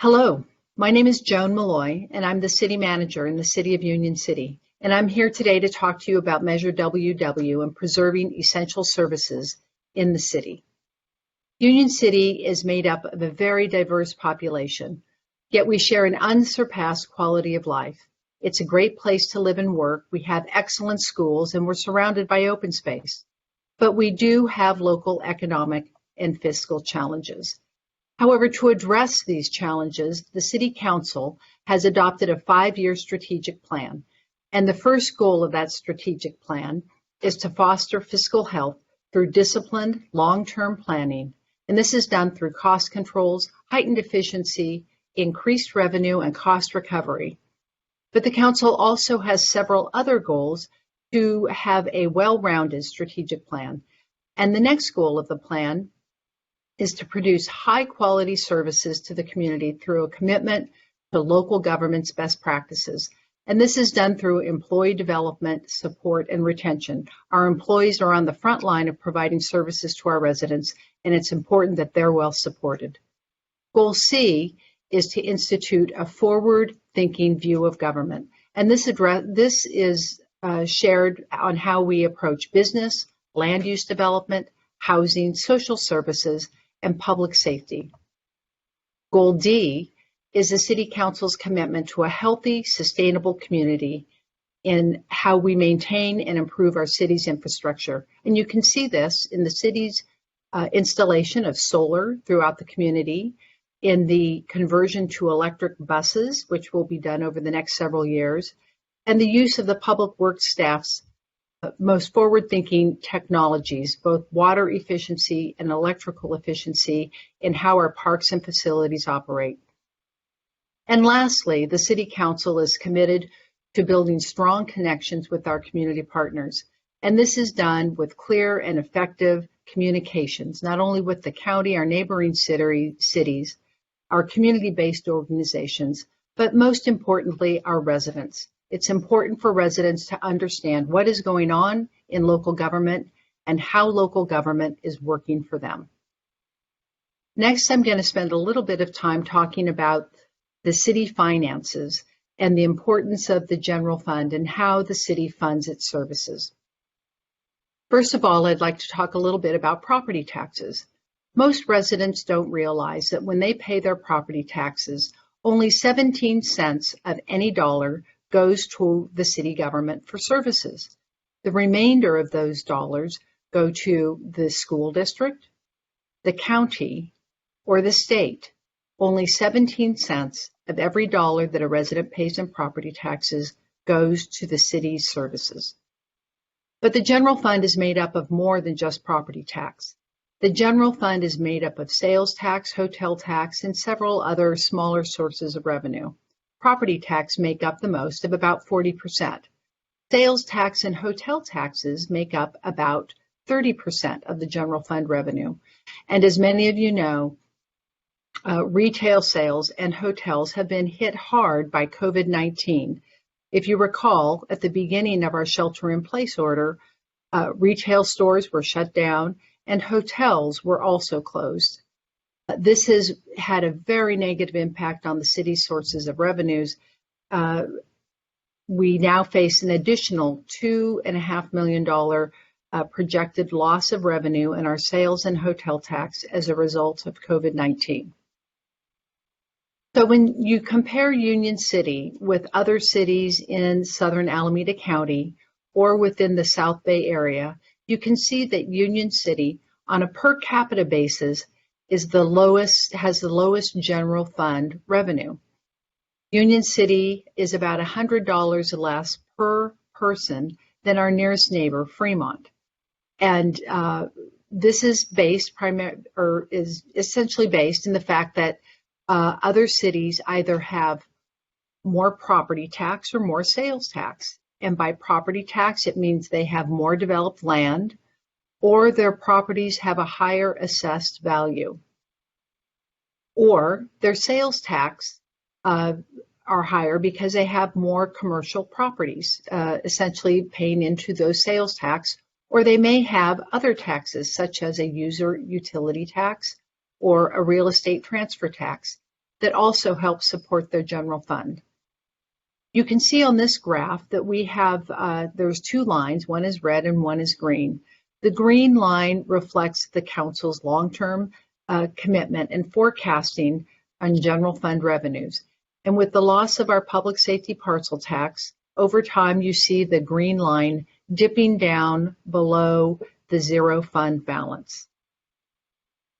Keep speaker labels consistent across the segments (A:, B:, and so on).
A: Hello, my name is Joan Malloy, and I'm the City Manager in the City of Union City. And I'm here today to talk to you about Measure WW and preserving essential services in the city. Union City is made up of a very diverse population, yet we share an unsurpassed quality of life. It's a great place to live and work. We have excellent schools, and we're surrounded by open space. But we do have local economic and fiscal challenges. However, to address these challenges, the City Council has adopted a 5-year strategic plan. And the first goal of that strategic plan is to foster fiscal health through disciplined, long-term planning. And this is done through cost controls, heightened efficiency, increased revenue, and cost recovery. But the Council also has several other goals to have a well-rounded strategic plan. And the next goal of the plan is to produce high-quality services to the community through a commitment to local government's best practices. And this is done through employee development, support, and retention. Our employees are on the front line of providing services to our residents, and it's important that they're well supported. Goal C is to institute a forward-thinking view of government. And this is shared on how we approach business, land use development, housing, social services, and public safety. Goal D is the City Council's commitment to a healthy, sustainable community in how we maintain and improve our city's infrastructure. And you can see this in the city's installation of solar throughout the community, in the conversion to electric buses, which will be done over the next several years, and the use of the public works staff's most forward-thinking technologies, both water efficiency and electrical efficiency, in how our parks and facilities operate. And lastly, the City Council is committed to building strong connections with our community partners. And this is done with clear and effective communications, not only with the county, our neighboring cities, our community-based organizations, but most importantly, our residents. It's important for residents to understand what is going on in local government and how local government is working for them. Next, I'm going to spend a little bit of time talking about the city finances and the importance of the general fund and how the city funds its services. First of all, I'd like to talk a little bit about property taxes. Most residents don't realize that when they pay their property taxes, only 17 cents of any dollar goes to the city government for services. The remainder of those dollars go to the school district, the county, or the state. Only 17 cents of every dollar that a resident pays in property taxes goes to the city's services. But the general fund is made up of more than just property tax. The general fund is made up of sales tax, hotel tax, and several other smaller sources of revenue. Property tax make up the most, of about 40%. Sales tax and hotel taxes make up about 30% of the general fund revenue. And as many of you know, retail sales and hotels have been hit hard by COVID-19. If you recall, at the beginning of our shelter-in-place order, retail stores were shut down and hotels were also closed. This has had a very negative impact on the city's sources of revenues. We now face an additional $2.5 million projected loss of revenue in our sales and hotel tax as a result of COVID-19. So when you compare Union City with other cities in southern Alameda County or within the South Bay area, you can see that Union City, on a per capita basis, has the lowest general fund revenue. Union City is about $100 less per person than our nearest neighbor, Fremont. And this is is essentially based in the fact that other cities either have more property tax or more sales tax. And by property tax, it means they have more developed land, or their properties have a higher assessed value, or their sales tax are higher because they have more commercial properties, essentially paying into those sales tax, or they may have other taxes such as a user utility tax or a real estate transfer tax that also help support their general fund. You can see on this graph that we have, there's two lines, one is red and one is green. The green line reflects the council's long-term commitment and forecasting on general fund revenues. And with the loss of our public safety parcel tax, over time you see the green line dipping down below the zero fund balance.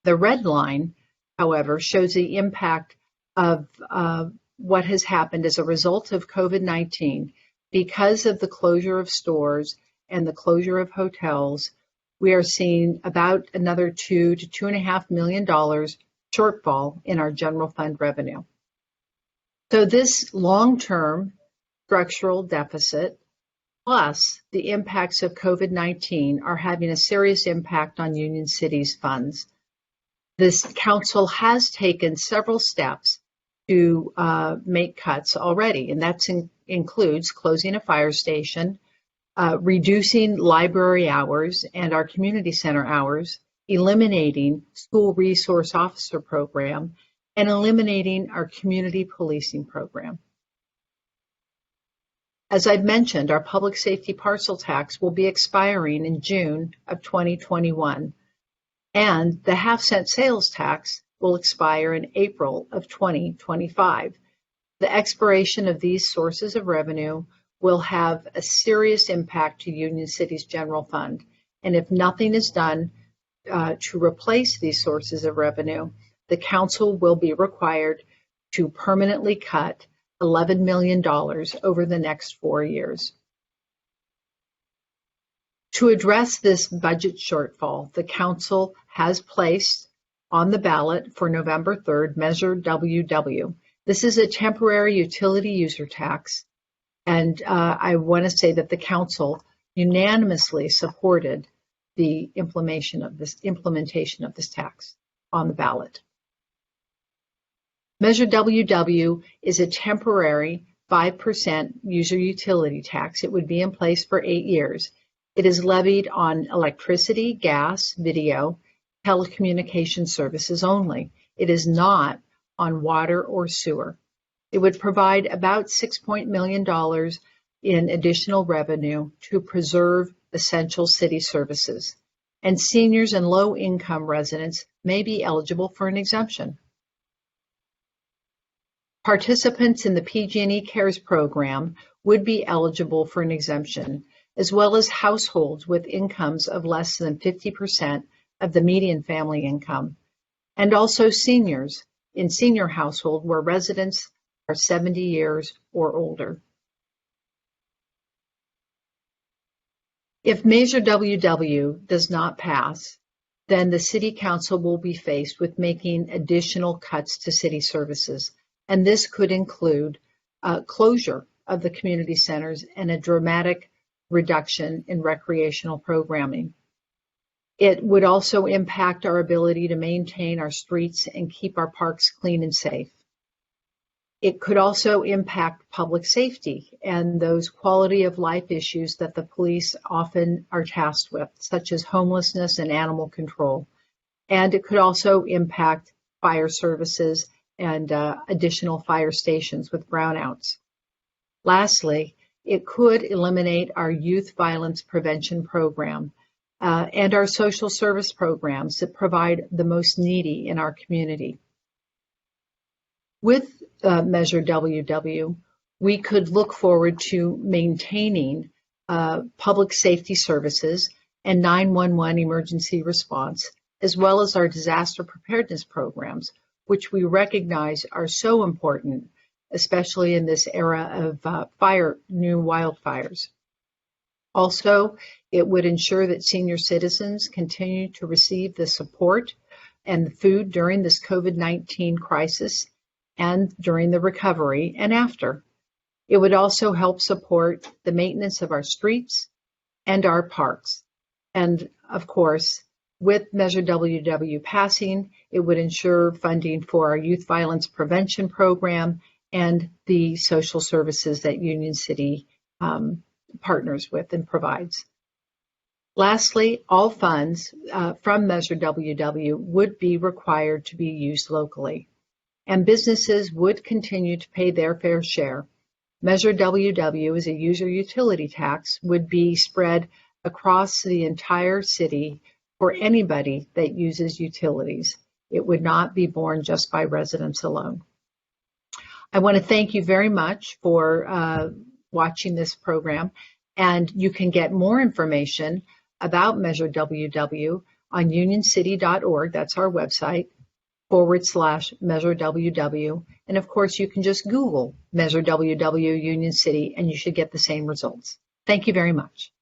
A: The red line, however, shows the impact of what has happened as a result of COVID-19. Because of the closure of stores and the closure of hotels, we are seeing about another $2 to $2.5 million shortfall in our general fund revenue. So this long-term structural deficit plus the impacts of COVID-19 are having a serious impact on Union City's funds. This council has taken several steps to make cuts already, and that includes closing a fire station, reducing library hours and our community center hours, eliminating school resource officer program, and eliminating our community policing program. As I've mentioned, our public safety parcel tax will be expiring in June of 2021, and the half-cent sales tax will expire in April of 2025. The expiration of these sources of revenue will have a serious impact to Union City's general fund. And if nothing is done to replace these sources of revenue, the council will be required to permanently cut $11 million over the next 4 years. To address this budget shortfall, the council has placed on the ballot for November 3rd, Measure WW. This is a temporary utility user tax, and I want to say that the council unanimously supported the implementation of this tax on the ballot. Measure WW is a temporary 5% user utility tax. It would be in place for 8 years. It is levied on electricity, gas, video, telecommunication services only. It is not on water or sewer. It would provide about $6 million in additional revenue to preserve essential city services. And seniors and low-income residents may be eligible for an exemption. Participants in the PG&E Cares program would be eligible for an exemption, as well as households with incomes of less than 50% of the median family income, and also seniors in senior household where residents are 70 years or older. If Measure WW does not pass, then the City Council will be faced with making additional cuts to city services, and this could include closure of the community centers and a dramatic reduction in recreational programming. It would also impact our ability to maintain our streets and keep our parks clean and safe. It could also impact public safety and those quality of life issues that the police often are tasked with, such as homelessness and animal control. And it could also impact fire services and additional fire stations with brownouts. Lastly, it could eliminate our youth violence prevention program and our social service programs that provide the most needy in our community. With Measure WW, we could look forward to maintaining public safety services and 911 emergency response, as well as our disaster preparedness programs, which we recognize are so important, especially in this era of new wildfires. Also, it would ensure that senior citizens continue to receive the support and the food during this COVID-19 crisis and during the recovery and after. It would also help support the maintenance of our streets and our parks. And of course, with Measure WW passing, it would ensure funding for our youth violence prevention program and the social services that Union City partners with and provides. Lastly, all funds from Measure WW would be required to be used locally. and businesses would continue to pay their fair share. Measure WW as a user utility tax would be spread across the entire city for anybody that uses utilities. It would not be borne just by residents alone. I want to thank you very much for watching this program, and you can get more information about Measure WW on unioncity.org. That's our website, /Measure WW. And of course, you can just Google Measure WW Union City and you should get the same results. Thank you very much.